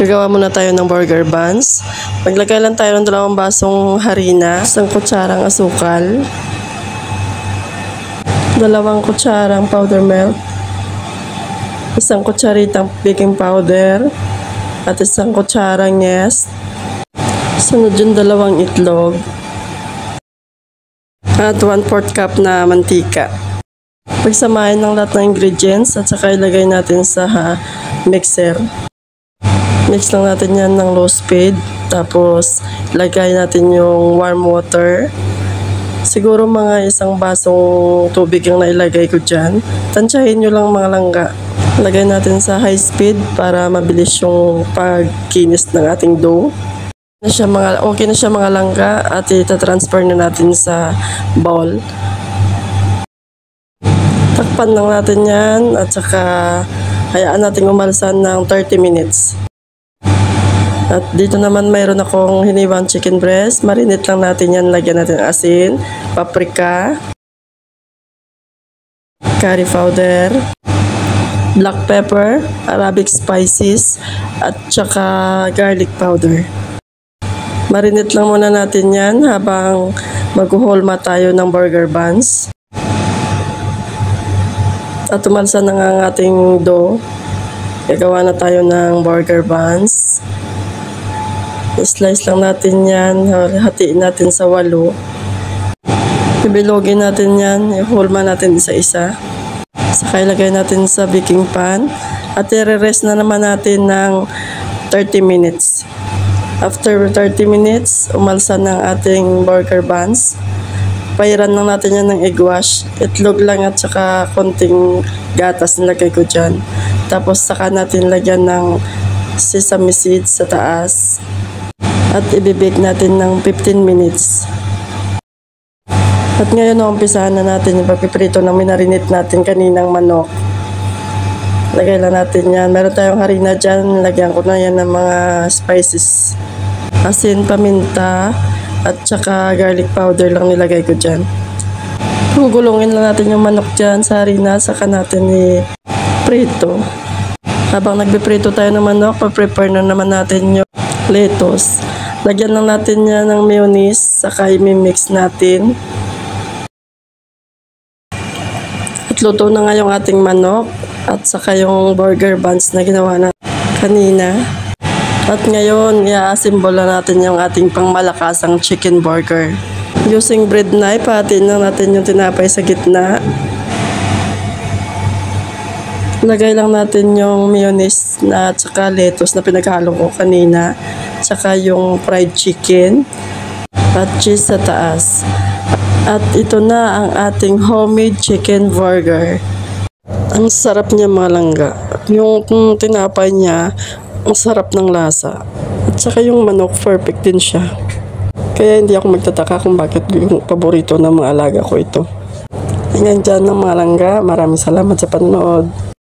Gagawa muna tayo ng burger buns. Maglagay lang tayo ng 2 basong harina, 1 kutsarang asukal, 2 kutsarang powder milk, 1 kutsaritang baking powder, at 1 kutsarang yeast. Sunod yung 2 itlog, at 1/4 cup na mantika. Pagsamahin ng lahat ng ingredients at saka ilagay natin sa mixer. Mix lang natin yan ng low speed. Tapos ilagay natin yung warm water. Siguro mga 1 basong tubig ang nailagay ko dyan. Tansyahin nyo lang mga langga. Lagay natin sa high speed para mabilis yung pagkinis ng ating dough. Okay na siya mga langga at itatransfer na natin sa bowl. Takpan lang natin yan at saka hayaan natin umalsan ng 30 minutes. At dito naman mayroon akong hiniwang chicken breast. Marinate lang natin yan. Lagyan natin asin, paprika, curry powder, black pepper, Arabic spices, at saka garlic powder. Marinate lang muna natin yan habang maghuhulma tayo ng burger buns. At umalsa na nga ang ating dough. Gagawa na tayo ng burger buns. Slice lang natin yan. Hatiin natin sa 8. Bibilogin natin yan. Ihulma natin isa-isa. Saka ilagay natin sa baking pan. At i-rest na naman natin ng 30 minutes. After 30 minutes, umalsa ng ating burger buns. Pairan lang natin yan ng egg wash. Itlog lang at saka konting gatas nilagay ko dyan. Tapos saka natin lagyan ng sesame seeds sa taas. At ibibake natin ng 15 minutes. At ngayon, umpisahan na natin yung pagpiprito ng minarinate natin kaninang manok. Lagay lang natin yan. Meron tayong harina dyan. Lagyan ko na yan ng mga spices. Asin, paminta, at saka garlic powder lang nilagay ko dyan. Gugulungin lang natin yung manok dyan sa harina. Saka natin i-prito. Habang nagpiprito tayo ng manok, pa-prepare na naman natin yung lettuce. Lagyan lang natin yan ng mayonnaise. Saka i-mix natin. At luto na nga yung ating manok. At saka yung burger buns na ginawa na kanina. At ngayon, i-assemble na natin yung ating pangmalakasang chicken burger. Using bread knife, hatiin lang natin yung tinapay sa gitna. Lagay lang natin yung mayonnaise na at saka lettuce na pinaghalo ko kanina. Saka yung fried chicken at cheese sa taas. At ito na ang ating homemade chicken burger. Ang sarap niya mga langga. Yung tinapay niya, ang sarap ng lasa. At saka yung manok, perfect din siya. Kaya hindi ako magtataka kung bakit yung paborito ng mga alaga ko ito. Hanggang dyan ng mga langga. Maraming salamat sa panonood.